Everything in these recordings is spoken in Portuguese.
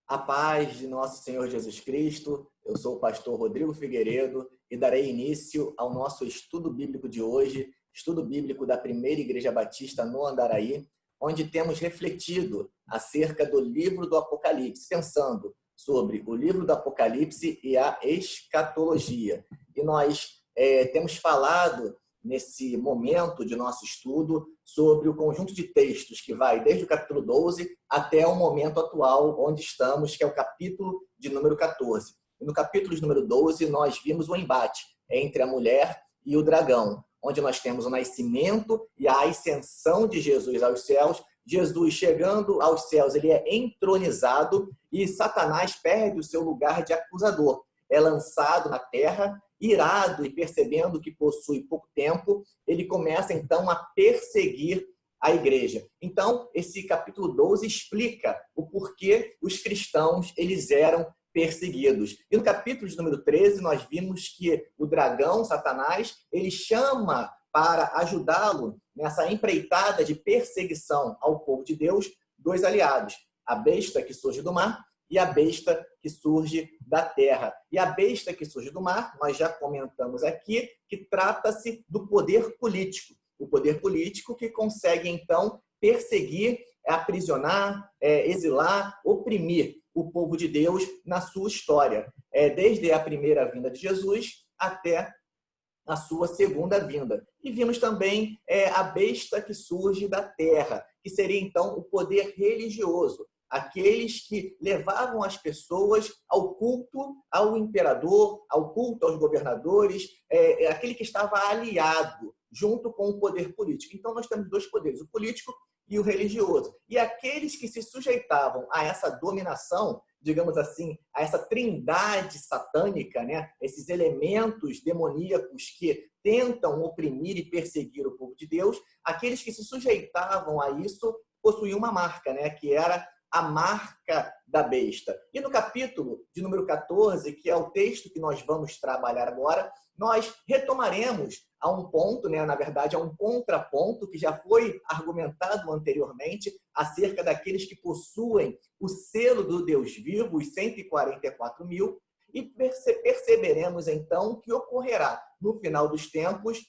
A paz de nosso Senhor Jesus Cristo. Eu sou o pastor Rodrigo Figueiredo e darei início ao nosso estudo bíblico de hoje, estudo bíblico da Primeira Igreja Batista no Andaraí, onde temos refletido acerca do livro do Apocalipse, pensando sobre o livro do Apocalipse e a escatologia. E nós temos falado nesse momento de nosso estudo sobre o conjunto de textos que vai desde o capítulo 12 até o momento atual onde estamos, que é o capítulo de número 14. E no capítulo de número 12 nós vimos o embate entre a mulher e o dragão, onde nós temos o nascimento e a ascensão de Jesus aos céus. Jesus chegando aos céus, ele é entronizado e Satanás perde o seu lugar de acusador. É lançado na terra, irado e percebendo que possui pouco tempo, ele começa então a perseguir a igreja. Então, esse capítulo 12 explica o porquê os cristãos eles eram perseguidos. E no capítulo de número 13, nós vimos que o dragão, Satanás, ele chama para ajudá-lo nessa empreitada de perseguição ao povo de Deus, dois aliados, a besta que surge do mar e a besta que surge da terra. E a besta que surge do mar, nós já comentamos aqui, que trata-se do poder político. O poder político que consegue, então, perseguir, aprisionar, exilar, oprimir o povo de Deus na sua história. Desde a primeira vinda de Jesus até a sua segunda vinda. E vimos também a besta que surge da terra, que seria, então, o poder religioso. Aqueles que levavam as pessoas ao culto ao imperador, ao culto aos governadores, aquele que estava aliado junto com o poder político. Então, nós temos dois poderes, o político e o religioso. E aqueles que se sujeitavam a essa dominação, digamos assim, a essa trindade satânica, né? Esses elementos demoníacos que tentam oprimir e perseguir o povo de Deus, aqueles que se sujeitavam a isso possuíam uma marca, né? Que era a marca da besta. E no capítulo de número 14, que é o texto que nós vamos trabalhar agora, nós retomaremos a um ponto, né, na verdade, a um contraponto que já foi argumentado anteriormente acerca daqueles que possuem o selo do Deus vivo, os 144 mil, e perceberemos então que ocorrerá no final dos tempos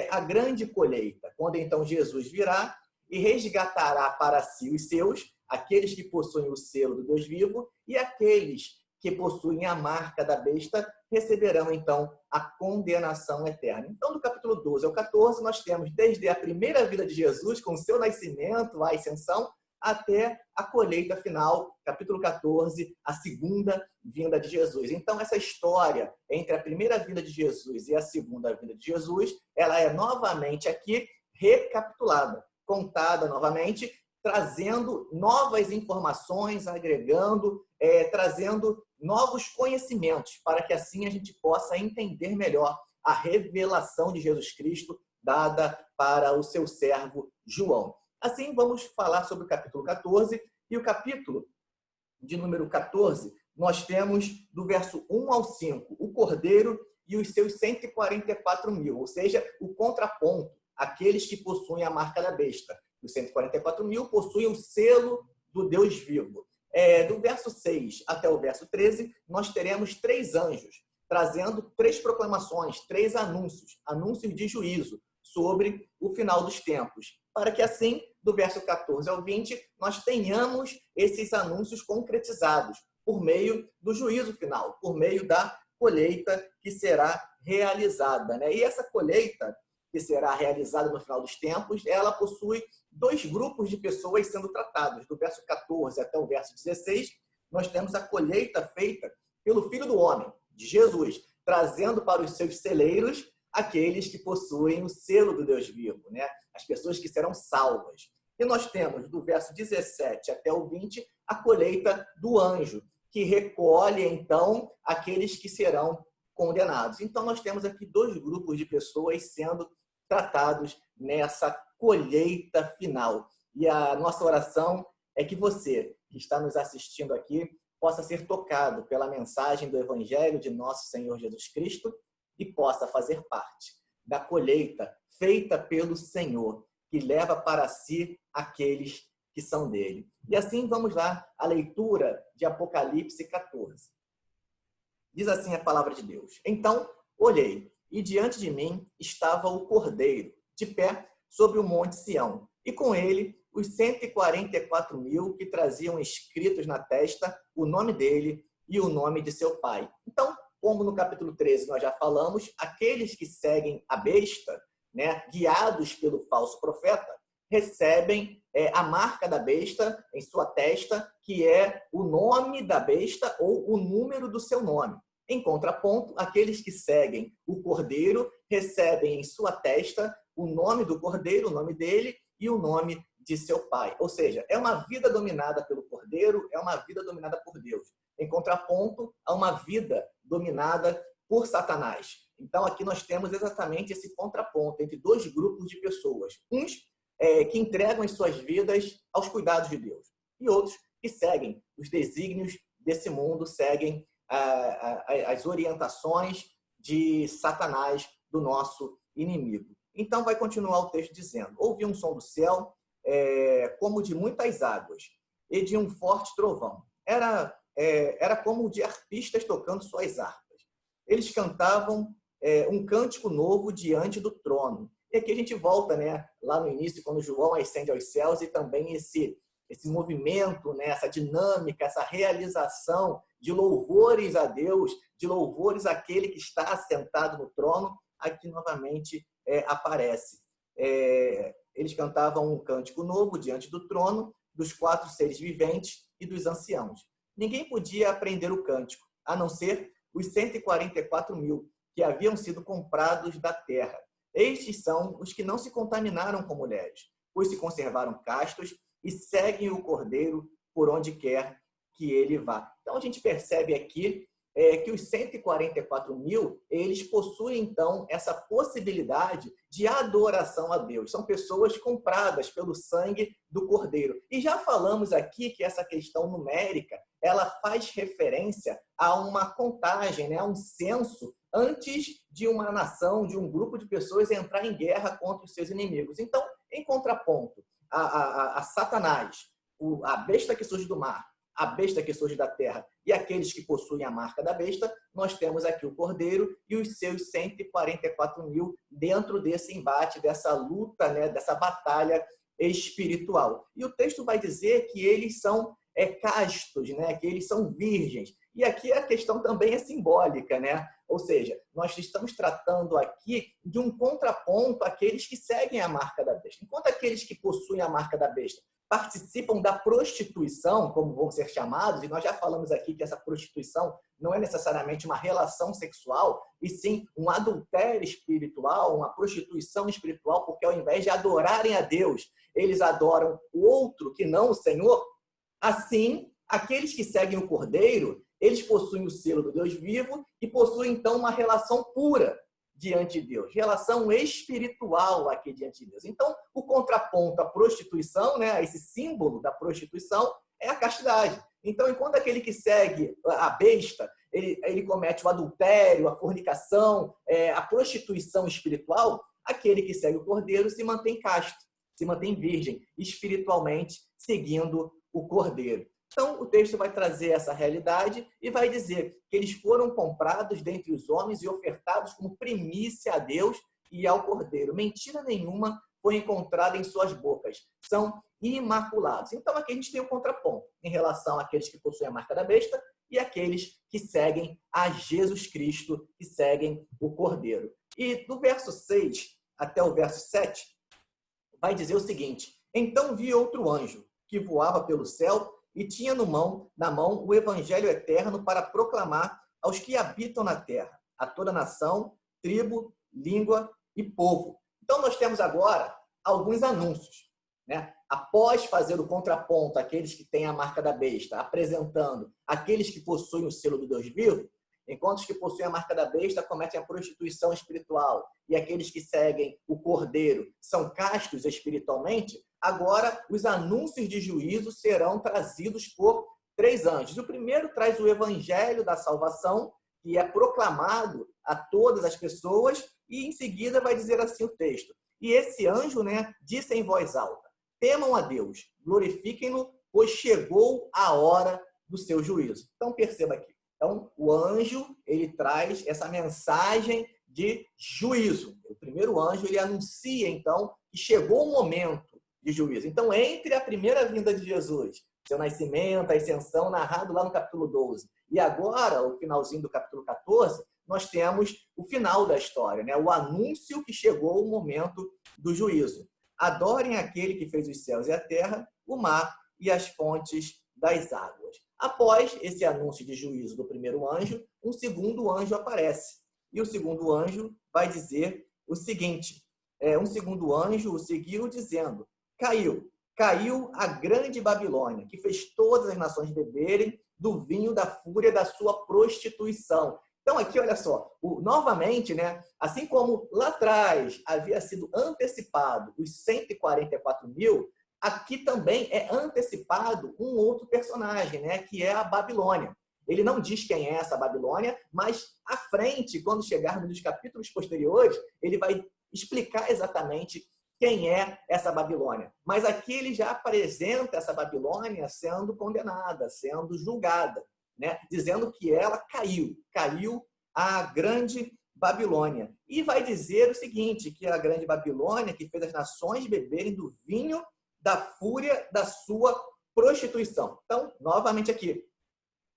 a grande colheita, quando então Jesus virá e resgatará para si os seus, aqueles que possuem o selo do Deus vivo, e aqueles que possuem a marca da besta receberão, então, a condenação eterna. Então, do capítulo 12 ao 14, nós temos desde a primeira vida de Jesus, com o seu nascimento, a ascensão, até a colheita final, capítulo 14, a segunda vinda de Jesus. Então, essa história entre a primeira vinda de Jesus e a segunda vinda de Jesus, ela é novamente aqui recapitulada, contada novamente, trazendo novas informações, agregando, trazendo novos conhecimentos, para que assim a gente possa entender melhor a revelação de Jesus Cristo dada para o seu servo João. Assim, vamos falar sobre o capítulo 14, e o capítulo de número 14, nós temos do verso 1 ao 5, o Cordeiro e os seus 144 mil, ou seja, o contraponto, aqueles que possuem a marca da besta. Os 144 mil possuem o selo do Deus vivo. Do verso 6 até o verso 13, nós teremos 3 anjos, trazendo 3 proclamações, 3 anúncios, anúncios de juízo sobre o final dos tempos, para que assim, do verso 14 ao 20, nós tenhamos esses anúncios concretizados por meio do juízo final, por meio da colheita que será realizada, né? E essa colheita que será realizada no final dos tempos, ela possui 2 grupos de pessoas sendo tratados. Do verso 14 até o verso 16, nós temos a colheita feita pelo Filho do Homem, de Jesus, trazendo para os seus celeiros aqueles que possuem o selo do Deus vivo, né? As pessoas que serão salvas. E nós temos, do verso 17 até o 20, a colheita do anjo, que recolhe, então, aqueles que serão condenados. Então, nós temos aqui 2 grupos de pessoas sendo tratados nessa colheita final. E a nossa oração é que você, que está nos assistindo aqui, possa ser tocado pela mensagem do Evangelho de nosso Senhor Jesus Cristo e possa fazer parte da colheita feita pelo Senhor, que leva para si aqueles que são dele. E assim vamos lá à leitura de Apocalipse 14. Diz assim a palavra de Deus: Então olhei, e diante de mim estava o Cordeiro, de pé sobre o monte Sião, e com ele os 144.000 que traziam escritos na testa o nome dele e o nome de seu pai. Então, como no capítulo 13 nós já falamos, aqueles que seguem a besta, né, guiados pelo falso profeta, recebem a marca da besta em sua testa, que é o nome da besta ou o número do seu nome. Em contraponto, aqueles que seguem o Cordeiro recebem em sua testa o nome do Cordeiro, o nome dele e o nome de seu pai. Ou seja, é uma vida dominada pelo Cordeiro, é uma vida dominada por Deus. Em contraponto a uma vida dominada por Satanás. Então, aqui nós temos exatamente esse contraponto entre dois grupos de pessoas. Uns que entregam as suas vidas aos cuidados de Deus. E outros que seguem os desígnios desse mundo, seguem as orientações de Satanás, do nosso inimigo. Então, vai continuar o texto dizendo: ouvi um som do céu, como de muitas águas, e de um forte trovão. Era como de arpistas tocando suas harpas. Eles cantavam um cântico novo diante do trono. E aqui a gente volta, né, lá no início, quando João ascende aos céus, e também esse movimento, né, essa dinâmica, essa realização de louvores a Deus, de louvores àquele que está assentado no trono, aqui novamente aparece. Eles cantavam um cântico novo diante do trono, dos 4 seres viventes e dos anciãos. Ninguém podia aprender o cântico, a não ser os 144.000 que haviam sido comprados da terra. Estes são os que não se contaminaram com mulheres, pois se conservaram castos e seguem o Cordeiro por onde quer que ele vá. Então, a gente percebe aqui que os 144.000, eles possuem, então, essa possibilidade de adoração a Deus. São pessoas compradas pelo sangue do Cordeiro. E já falamos aqui que essa questão numérica, ela faz referência a uma contagem, né, a um censo, antes de uma nação, de um grupo de pessoas entrar em guerra contra os seus inimigos. Então, em contraponto a Satanás, a besta que surge do mar, a besta que surge da terra e aqueles que possuem a marca da besta, nós temos aqui o Cordeiro e os seus 144.000 dentro desse embate, dessa luta, né, dessa batalha espiritual. E o texto vai dizer que eles são castos, né, que eles são virgens. E aqui a questão também é simbólica, né? Ou seja, nós estamos tratando aqui de um contraponto àqueles que seguem a marca da besta. Enquanto aqueles que possuem a marca da besta participam da prostituição, como vão ser chamados, e nós já falamos aqui que essa prostituição não é necessariamente uma relação sexual, e sim um adultério espiritual, uma prostituição espiritual, porque ao invés de adorarem a Deus, eles adoram o outro que não o Senhor. Assim, aqueles que seguem o Cordeiro, eles possuem o selo do Deus vivo e possuem, então, uma relação pura diante de Deus, relação espiritual aqui diante de Deus. Então, o contraponto à prostituição, né, esse símbolo da prostituição, é a castidade. Então, enquanto aquele que segue a besta, ele comete o adultério, a fornicação, a prostituição espiritual, aquele que segue o Cordeiro se mantém casto, se mantém virgem, espiritualmente, seguindo o Cordeiro. Então, o texto vai trazer essa realidade e vai dizer que eles foram comprados dentre os homens e ofertados como primícia a Deus e ao Cordeiro. Mentira nenhuma foi encontrada em suas bocas. São imaculados. Então, aqui a gente tem um contraponto em relação àqueles que possuem a marca da besta e aqueles que seguem a Jesus Cristo, que seguem o Cordeiro. E do verso 6 até o verso 7, vai dizer o seguinte: então vi outro anjo que voava pelo céu e tinha na mão o evangelho eterno para proclamar aos que habitam na terra, a toda nação, tribo, língua e povo. Então, nós temos agora alguns anúncios, né? Após fazer o contraponto àqueles que têm a marca da besta, apresentando aqueles que possuem o selo do Deus vivo, enquanto os que possuem a marca da besta cometem a prostituição espiritual e aqueles que seguem o Cordeiro são castos espiritualmente, agora os anúncios de juízo serão trazidos por 3 anjos. O primeiro traz o evangelho da salvação, que é proclamado a todas as pessoas, e em seguida vai dizer assim o texto: e esse anjo, né, disse em voz alta: temam a Deus, glorifiquem-no, pois chegou a hora do seu juízo. Então, perceba aqui. Então, o anjo, ele traz essa mensagem de juízo. O primeiro anjo, ele anuncia, então, que chegou o momento de juízo. Então, entre a primeira vinda de Jesus, seu nascimento, a ascensão, narrado lá no capítulo 12, e agora, o finalzinho do capítulo 14, nós temos o final da história, né? O anúncio que chegou o momento do juízo. Adorem aquele que fez os céus e a terra, o mar e as fontes das águas. Após esse anúncio de juízo do primeiro anjo, um segundo anjo aparece. E o segundo anjo vai dizer o seguinte, um segundo anjo o seguiu dizendo, caiu a grande Babilônia, que fez todas as nações beberem do vinho da fúria da sua prostituição. Então aqui, olha só, novamente, né, assim como lá atrás havia sido antecipado os 144 mil, aqui também é antecipado um outro personagem, né, que é a Babilônia. Ele não diz quem é essa Babilônia, mas à frente, quando chegarmos nos capítulos posteriores, ele vai explicar exatamente quem é essa Babilônia. Mas aqui ele já apresenta essa Babilônia sendo condenada, sendo julgada, né? Dizendo que ela caiu a grande Babilônia. E vai dizer o seguinte, que a grande Babilônia, que fez as nações beberem do vinho da fúria da sua prostituição. Então, novamente aqui,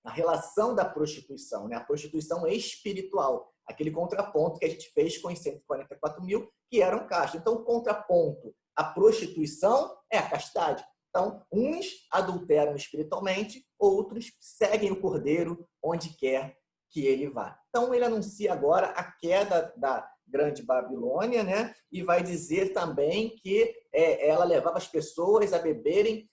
a relação da prostituição, né? A prostituição espiritual, aquele contraponto que a gente fez com os 144 mil, que eram castos. Então, o contraponto à prostituição é a castidade. Então, uns adulteram espiritualmente, outros seguem o cordeiro onde quer que ele vá. Então, ele anuncia agora a queda da grande Babilônia, né? E vai dizer também que ela levava as pessoas a beberem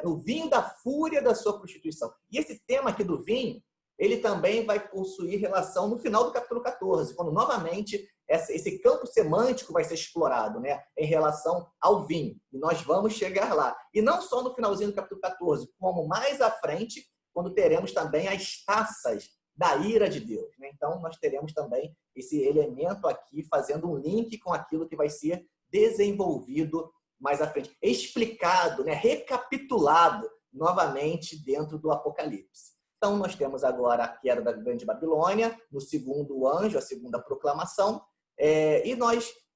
o vinho da fúria da sua prostituição. E esse tema aqui do vinho, ele também vai possuir relação no final do capítulo 14, quando novamente esse campo semântico vai ser explorado, né, em relação ao vinho. E nós vamos chegar lá. E não só no finalzinho do capítulo 14, como mais à frente, quando teremos também as taças da ira de Deus, né? Então, nós teremos também esse elemento aqui fazendo um link com aquilo que vai ser desenvolvido mais à frente, explicado, né, recapitulado novamente dentro do Apocalipse. Então, nós temos agora a queda da grande Babilônia, no segundo anjo, a segunda proclamação, e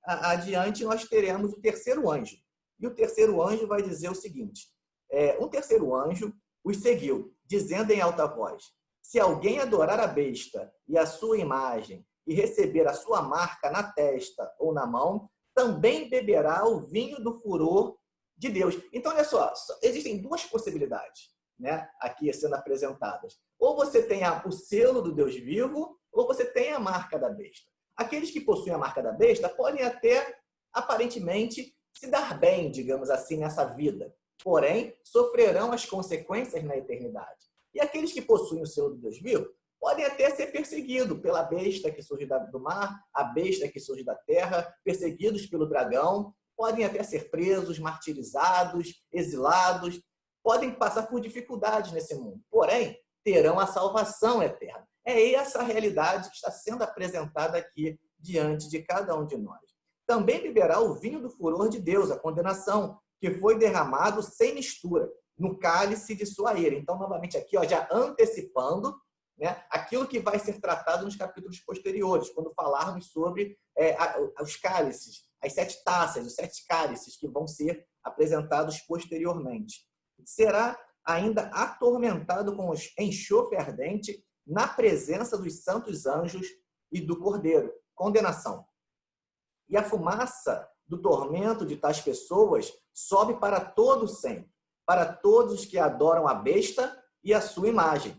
adiante nós teremos o terceiro anjo. E o terceiro anjo vai dizer o seguinte, um terceiro anjo os seguiu, dizendo em alta voz, se alguém adorar a besta e a sua imagem e receber a sua marca na testa ou na mão, também beberá o vinho do furor de Deus. Então, olha só, existem duas possibilidades, né, aqui sendo apresentadas. Ou você tem o selo do Deus vivo, ou você tem a marca da besta. Aqueles que possuem a marca da besta podem até, aparentemente, se dar bem, digamos assim, nessa vida. Porém, sofrerão as consequências na eternidade. E aqueles que possuem o selo do Deus vivo podem até ser perseguidos pela besta que surge do mar, a besta que surge da terra, perseguidos pelo dragão, podem até ser presos, martirizados, exilados, podem passar por dificuldades nesse mundo, porém, terão a salvação eterna. É essa a realidade que está sendo apresentada aqui diante de cada um de nós. Também beberá o vinho do furor de Deus, a condenação, que foi derramado sem mistura, no cálice de sua ira. Então, novamente aqui, já antecipando, né, aquilo que vai ser tratado nos capítulos posteriores, quando falarmos sobre os cálices, as 7 taças, os 7 cálices que vão ser apresentados posteriormente. Será ainda atormentado com enxofre ardente na presença dos santos anjos e do Cordeiro. Condenação. E a fumaça do tormento de tais pessoas sobe para todo sempre, para todos os que adoram a besta e a sua imagem,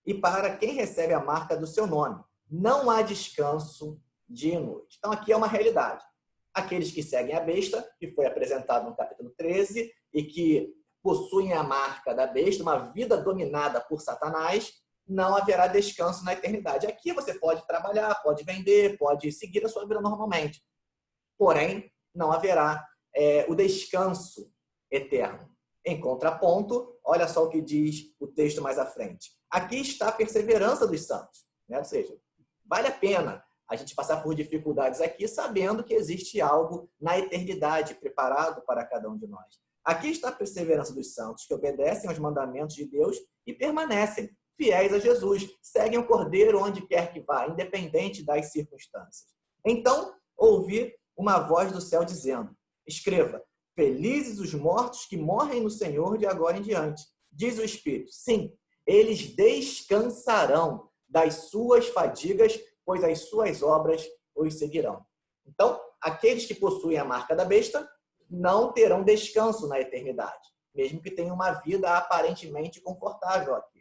e para quem recebe a marca do seu nome. Não há descanso dia e noite. Então, aqui é uma realidade. Aqueles que seguem a besta, que foi apresentado no capítulo 13, e que possuem a marca da besta, uma vida dominada por Satanás, não haverá descanso na eternidade. Aqui você pode trabalhar, pode vender, pode seguir a sua vida normalmente. Porém, não haverá o descanso eterno. Em contraponto, olha só o que diz o texto mais à frente. Aqui está a perseverança dos santos, né? Ou seja, vale a pena a gente passar por dificuldades aqui, sabendo que existe algo na eternidade preparado para cada um de nós. Aqui está a perseverança dos santos, que obedecem aos mandamentos de Deus e permanecem fiéis a Jesus, seguem o Cordeiro onde quer que vá, independente das circunstâncias. Então, ouvi uma voz do céu dizendo: escreva, felizes os mortos que morrem no Senhor de agora em diante. Diz o Espírito: sim, eles descansarão das suas fadigas, pois as suas obras os seguirão. Então, aqueles que possuem a marca da besta não terão descanso na eternidade, mesmo que tenham uma vida aparentemente confortável aqui.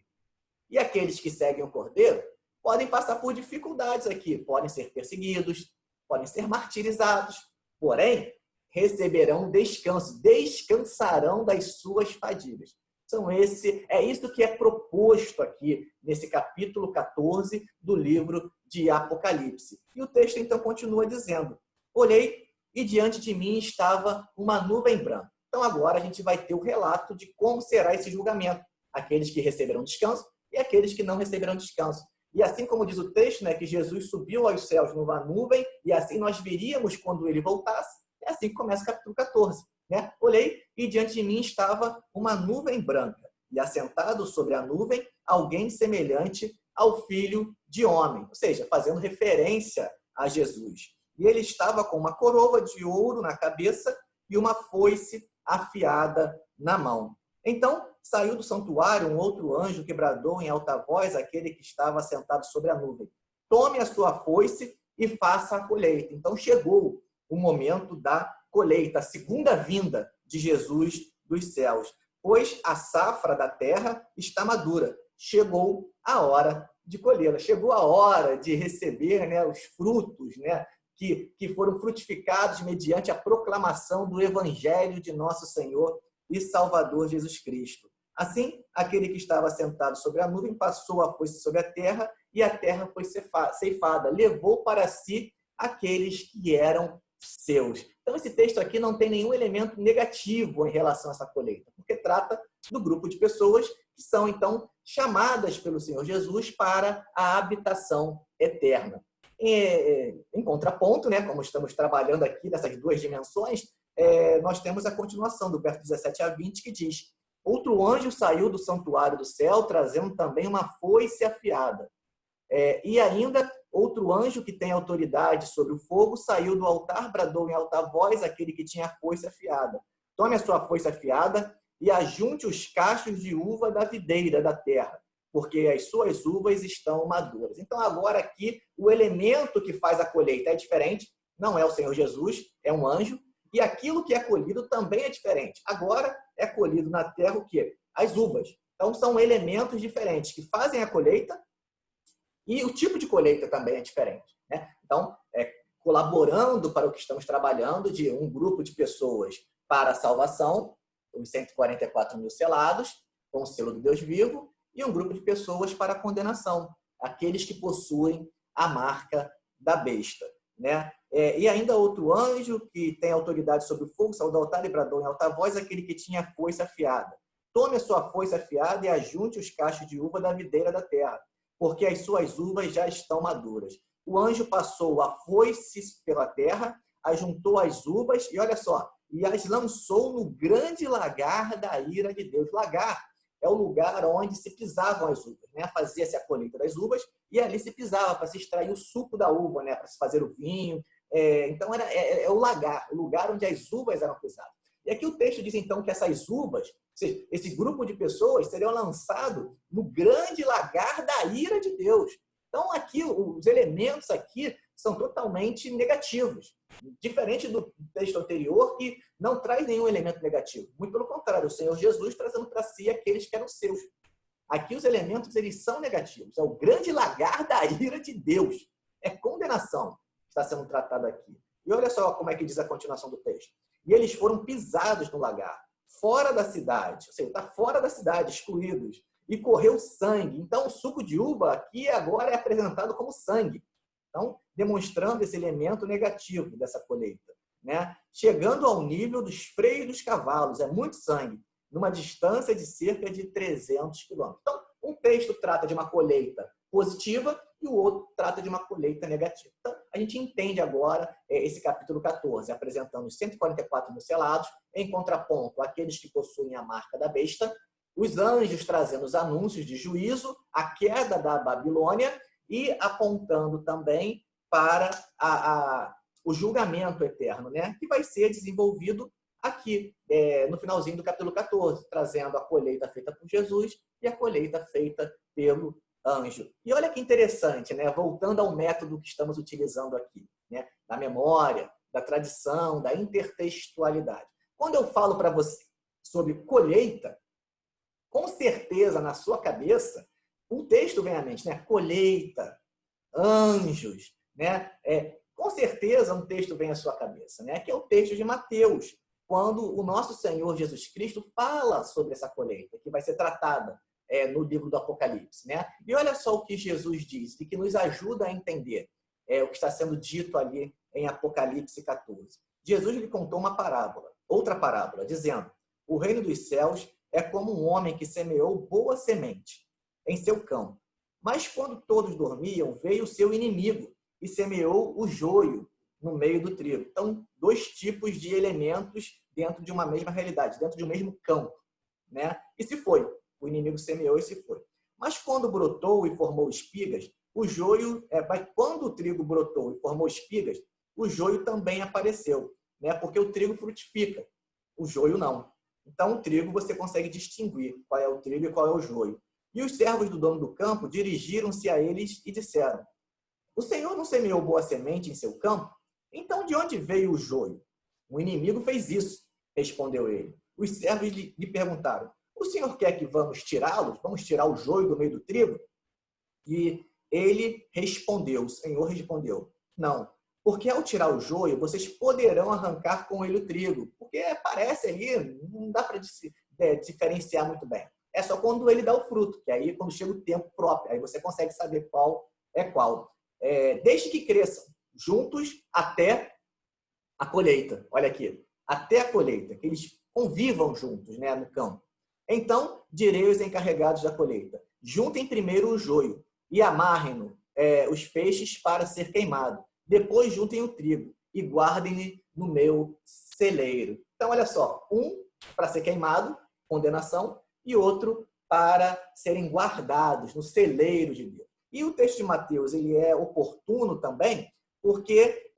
E aqueles que seguem o Cordeiro podem passar por dificuldades aqui, podem ser perseguidos, podem ser martirizados, porém, receberão descanso, descansarão das suas fadigas. Então, é isso que é proposto aqui nesse capítulo 14 do livro de Apocalipse. E o texto, então, continua dizendo: olhei e diante de mim estava uma nuvem branca. Então, agora a gente vai ter o relato de como será esse julgamento. Aqueles que receberão descanso e aqueles que não receberão descanso. E assim como diz o texto, né, que Jesus subiu aos céus numa nuvem, e assim nós veríamos quando ele voltasse, é assim que começa o capítulo 14. Né? Olhei e diante de mim estava uma nuvem branca, e assentado sobre a nuvem, alguém semelhante ao Filho de Homem, ou seja, fazendo referência a Jesus. E ele estava com uma coroa de ouro na cabeça e uma foice afiada na mão. Então, saiu do santuário um outro anjo que bradou em alta voz àquele que estava sentado sobre a nuvem: tome a sua foice e faça a colheita. Então, chegou o momento da colheita, a segunda vinda de Jesus dos céus, pois a safra da terra está madura. Chegou a hora de colhê-la, chegou a hora de receber, né, os frutos, né, que foram frutificados mediante a proclamação do Evangelho de nosso Senhor e Salvador Jesus Cristo. Assim, aquele que estava sentado sobre a nuvem passou a foice sobre a terra, e a terra foi ceifada, levou para si aqueles que eram seus. Então, esse texto aqui não tem nenhum elemento negativo em relação a essa colheita, porque trata do grupo de pessoas que são, então, chamadas pelo Senhor Jesus para a habitação eterna. Em contraponto, né, como estamos trabalhando aqui nessas duas dimensões, nós temos a continuação do verso 17 a 20, que diz: outro anjo saiu do santuário do céu, trazendo também uma foice afiada. E ainda outro anjo que tem autoridade sobre o fogo saiu do altar, bradou em alta voz aquele que tinha a foice afiada: tome a sua foice afiada e ajunte os cachos de uva da videira da terra, porque as suas uvas estão maduras. Então, agora aqui, o elemento que faz a colheita é diferente, não é o Senhor Jesus, é um anjo, e aquilo que é colhido também é diferente. Agora é colhido na terra o quê? As uvas. Então, são elementos diferentes que fazem a colheita, e o tipo de colheita também é diferente. Né? Então, colaborando para o que estamos trabalhando, de um grupo de pessoas para a salvação, os 144 mil selados, com o selo do Deus vivo, e um grupo de pessoas para a condenação, aqueles que possuem a marca da besta. Né? E ainda outro anjo que tem autoridade sobre o fogo, saiu do altar e bradou em alta voz aquele que tinha a foice afiada: tome a sua foice afiada e ajunte os cachos de uva da videira da terra, porque as suas uvas já estão maduras. O anjo passou a foice pela terra, ajuntou as uvas e, olha só, e as lançou no grande lagar da ira de Deus. Lagar é o lugar onde se pisavam as uvas, né? Fazia-se a colheita das uvas e ali se pisava para se extrair o suco da uva, né? Para se fazer o vinho. Então, é o lagar, o lugar onde as uvas eram pisadas. E aqui o texto diz, então, que essas uvas, ou seja, esse grupo de pessoas, seriam lançados no grande lagar da ira de Deus. Então, aqui, os elementos aqui são totalmente negativos. Diferente do texto anterior, que não traz nenhum elemento negativo. Muito pelo contrário, o Senhor Jesus trazendo para si aqueles que eram seus. Aqui os elementos, eles são negativos. É o grande lagar da ira de Deus. É condenação que está sendo tratada aqui. E olha só como é que diz a continuação do texto. E eles foram pisados no lagar, fora da cidade. Ou seja, está fora da cidade, excluídos. E correu sangue. Então, o suco de uva aqui agora é apresentado como sangue. Então, demonstrando esse elemento negativo dessa colheita. Né? Chegando ao nível dos freios dos cavalos. É muito sangue, numa distância de cerca de 300 quilômetros. Então, um texto trata de uma colheita positiva e o outro trata de uma colheita negativa. Então, a gente entende agora esse capítulo 14, apresentando os 144 mil selados, em contraponto àqueles que possuem a marca da besta, os anjos trazendo os anúncios de juízo, a queda da Babilônia e apontando também para o julgamento eterno, né? Que vai ser desenvolvido aqui, no finalzinho do capítulo 14, trazendo a colheita feita por Jesus e a colheita feita pelo anjo. E olha que interessante, né? Voltando ao método que estamos utilizando aqui, né? Da memória, da tradição, da intertextualidade. Quando eu falo para você sobre colheita, com certeza na sua cabeça o texto vem à mente, né? Colheita, anjos, né? Com certeza um texto vem à sua cabeça, né? Que é o texto de Mateus, quando o nosso Senhor Jesus Cristo fala sobre essa colheita, que vai ser tratada no livro do Apocalipse, né? E olha só o que Jesus diz, e que nos ajuda a entender o que está sendo dito ali em Apocalipse 14. Jesus lhe contou uma parábola, outra parábola, dizendo: o reino dos céus é como um homem que semeou boa semente em seu campo. Mas quando todos dormiam, veio o seu inimigo e semeou o joio no meio do trigo. Então, dois tipos de elementos dentro de uma mesma realidade, dentro de um mesmo campo, né? E se foi. O inimigo semeou e se foi. Mas quando brotou e formou espigas, o joio, quando o trigo brotou e formou espigas, o joio também apareceu, né? Porque o trigo frutifica, o joio não. Então, o trigo você consegue distinguir qual é o trigo e qual é o joio. E os servos do dono do campo dirigiram-se a eles e disseram: o Senhor não semeou boa semente em seu campo? Então, de onde veio o joio? O inimigo fez isso, respondeu ele. Os servos lhe perguntaram: o Senhor quer que vamos tirá-los? Vamos tirar o joio do meio do trigo? E ele respondeu, o Senhor respondeu: não, porque ao tirar o joio, vocês poderão arrancar com ele o trigo. Porque parece ali, não dá para diferenciar muito bem. É só quando ele dá o fruto, que aí quando chega o tempo próprio, aí você consegue saber qual é qual. Desde que cresçam juntos até a colheita. Olha aqui, até a colheita, que eles convivam juntos, né, no campo. Então, direi aos encarregados da colheita: juntem primeiro o joio e amarrem-no, os feixes para ser queimado. Depois juntem o trigo e guardem-no no meu celeiro. Então, olha só, um para ser queimado, condenação, e outro para serem guardados no celeiro de Deus. E o texto de Mateus ele é oportuno também, porque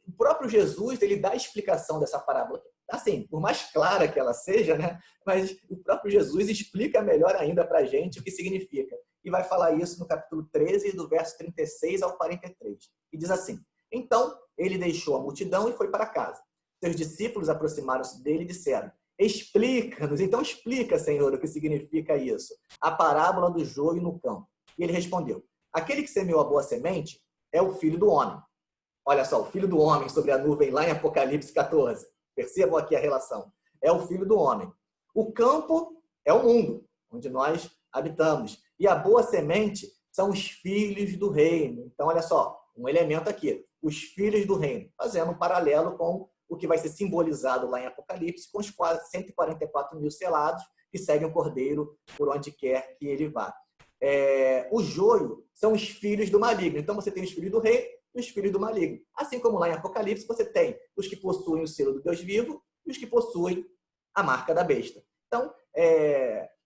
o próprio Jesus ele dá a explicação dessa parábola. Assim, por mais clara que ela seja, né? Mas o próprio Jesus explica melhor ainda para a gente o que significa. E vai falar isso no capítulo 13, do verso 36 ao 43. E diz assim: então ele deixou a multidão e foi para casa. Seus discípulos aproximaram-se dele e disseram: explica-nos. Então explica, Senhor, o que significa isso. A parábola do joio no campo. E ele respondeu: aquele que semeou a boa semente é o filho do homem. Olha só, o filho do homem sobre a nuvem lá em Apocalipse 14. Percebam aqui a relação. É o filho do homem. O campo é o mundo, onde nós habitamos. E a boa semente são os filhos do reino. Então, olha só, um elemento aqui. Os filhos do reino. Fazendo um paralelo com o que vai ser simbolizado lá em Apocalipse, com os quase 144 mil selados que seguem o cordeiro por onde quer que ele vá. O joio são os filhos do maligno. Então, você tem os filhos do rei e os filhos do maligno. Assim como lá em Apocalipse, você tem os que possuem o selo do Deus vivo e os que possuem a marca da besta. Então,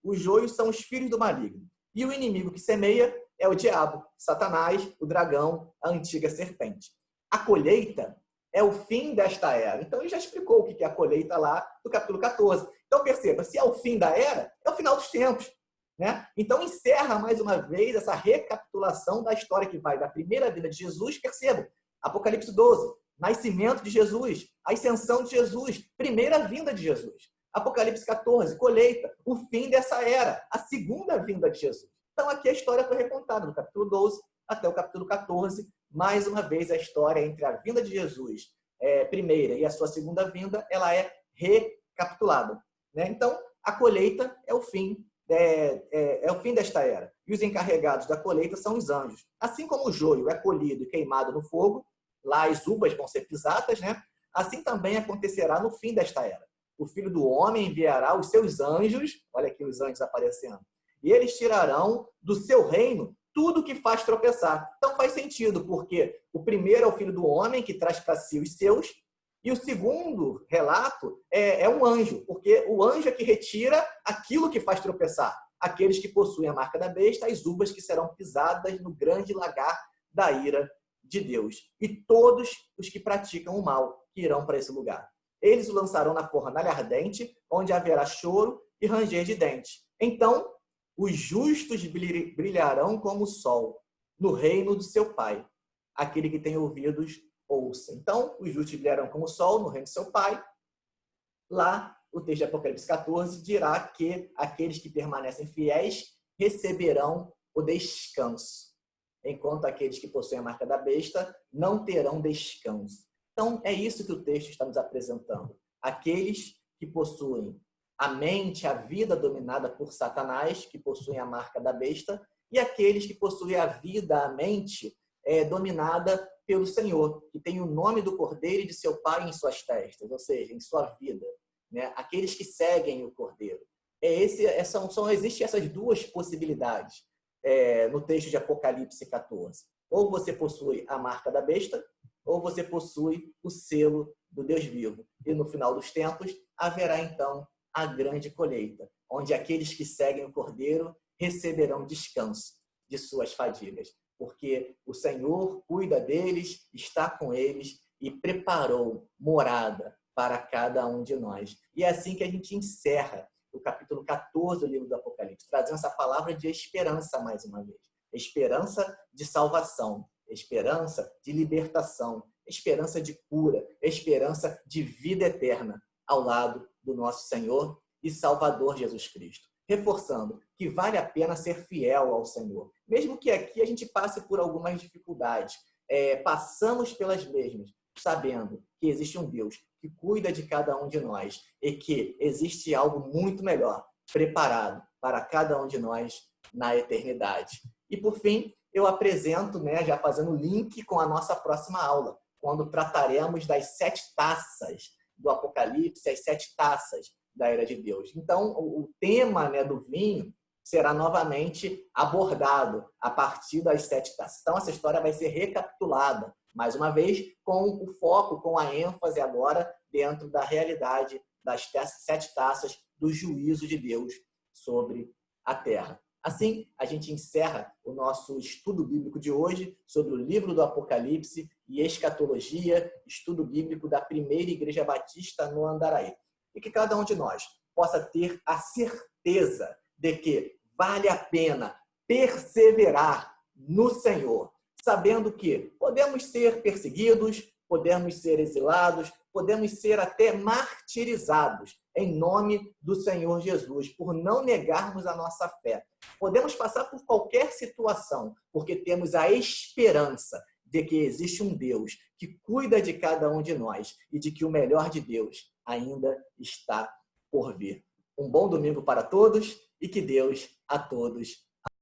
os joios são os filhos do maligno. E o inimigo que semeia é o diabo, Satanás, o dragão, a antiga serpente. A colheita é o fim desta era. Então, ele já explicou o que é a colheita lá no capítulo 14. Então, perceba, se é o fim da era, é o final dos tempos. Né? Então, encerra mais uma vez essa recapitulação da história que vai da primeira vinda de Jesus. Percebam, Apocalipse 12, nascimento de Jesus, ascensão de Jesus, primeira vinda de Jesus. Apocalipse 14, colheita, o fim dessa era, a segunda vinda de Jesus. Então, aqui a história foi recontada, do capítulo 12 até o capítulo 14. Mais uma vez, a história entre a vinda de Jesus, primeira, e a sua segunda vinda, ela é recapitulada. Né? Então, a colheita é o fim. É o fim desta era. E os encarregados da colheita são os anjos. Assim como o joio é colhido e queimado no fogo, lá as uvas vão ser pisadas, né? Assim também acontecerá no fim desta era. O Filho do Homem enviará os seus anjos, olha aqui os anjos aparecendo, e eles tirarão do seu reino tudo que faz tropeçar. Então faz sentido, porque o primeiro é o Filho do Homem, que traz para si os seus, e o segundo relato é um anjo, porque o anjo é que retira aquilo que faz tropeçar. Aqueles que possuem a marca da besta, as uvas que serão pisadas no grande lagar da ira de Deus. E todos os que praticam o mal que irão para esse lugar. Eles o lançarão na fornalha ardente, onde haverá choro e ranger de dentes. Então, os justos brilharão como o sol no reino do seu Pai. Aquele que tem ouvidos, ouça. Então, os justos brilharão como o sol no reino do seu Pai. Lá, o texto de Apocalipse 14 dirá que aqueles que permanecem fiéis receberão o descanso, enquanto aqueles que possuem a marca da besta não terão descanso. Então, é isso que o texto está nos apresentando. Aqueles que possuem a mente, a vida dominada por Satanás, que possuem a marca da besta, e aqueles que possuem a vida, a mente, dominada pelo Senhor, que tem o nome do Cordeiro e de seu Pai em suas testas, ou seja, em sua vida. Né? Aqueles que seguem o Cordeiro. Existem essas duas possibilidades no texto de Apocalipse 14. Ou você possui a marca da besta, ou você possui o selo do Deus vivo. E no final dos tempos, haverá então a grande colheita, onde aqueles que seguem o Cordeiro receberão descanso de suas fadigas, porque o Senhor cuida deles, está com eles e preparou morada para cada um de nós. E é assim que a gente encerra o capítulo 14 do livro do Apocalipse, trazendo essa palavra de esperança mais uma vez. Esperança de salvação, esperança de libertação, esperança de cura, esperança de vida eterna ao lado do nosso Senhor e Salvador Jesus Cristo. Reforçando que vale a pena ser fiel ao Senhor. Mesmo que aqui a gente passe por algumas dificuldades, passamos pelas mesmas, sabendo que existe um Deus que cuida de cada um de nós e que existe algo muito melhor preparado para cada um de nós na eternidade. E por fim, eu apresento, já fazendo link com a nossa próxima aula, quando trataremos das 7 taças do Apocalipse, as 7 taças da Era de Deus. Então, o tema do vinho será novamente abordado a partir das 7 taças. Então, essa história vai ser recapitulada, mais uma vez, com o foco, com a ênfase agora dentro da realidade das 7 taças do juízo de Deus sobre a terra. Assim, a gente encerra o nosso estudo bíblico de hoje sobre o livro do Apocalipse e escatologia, estudo bíblico da Primeira Igreja Batista no Andaraí. E que cada um de nós possa ter a certeza de que vale a pena perseverar no Senhor, sabendo que podemos ser perseguidos, podemos ser exilados, podemos ser até martirizados em nome do Senhor Jesus, por não negarmos a nossa fé. Podemos passar por qualquer situação, porque temos a esperança de que existe um Deus que cuida de cada um de nós e de que o melhor de Deus ainda está por vir. Um bom domingo para todos e que Deus a todos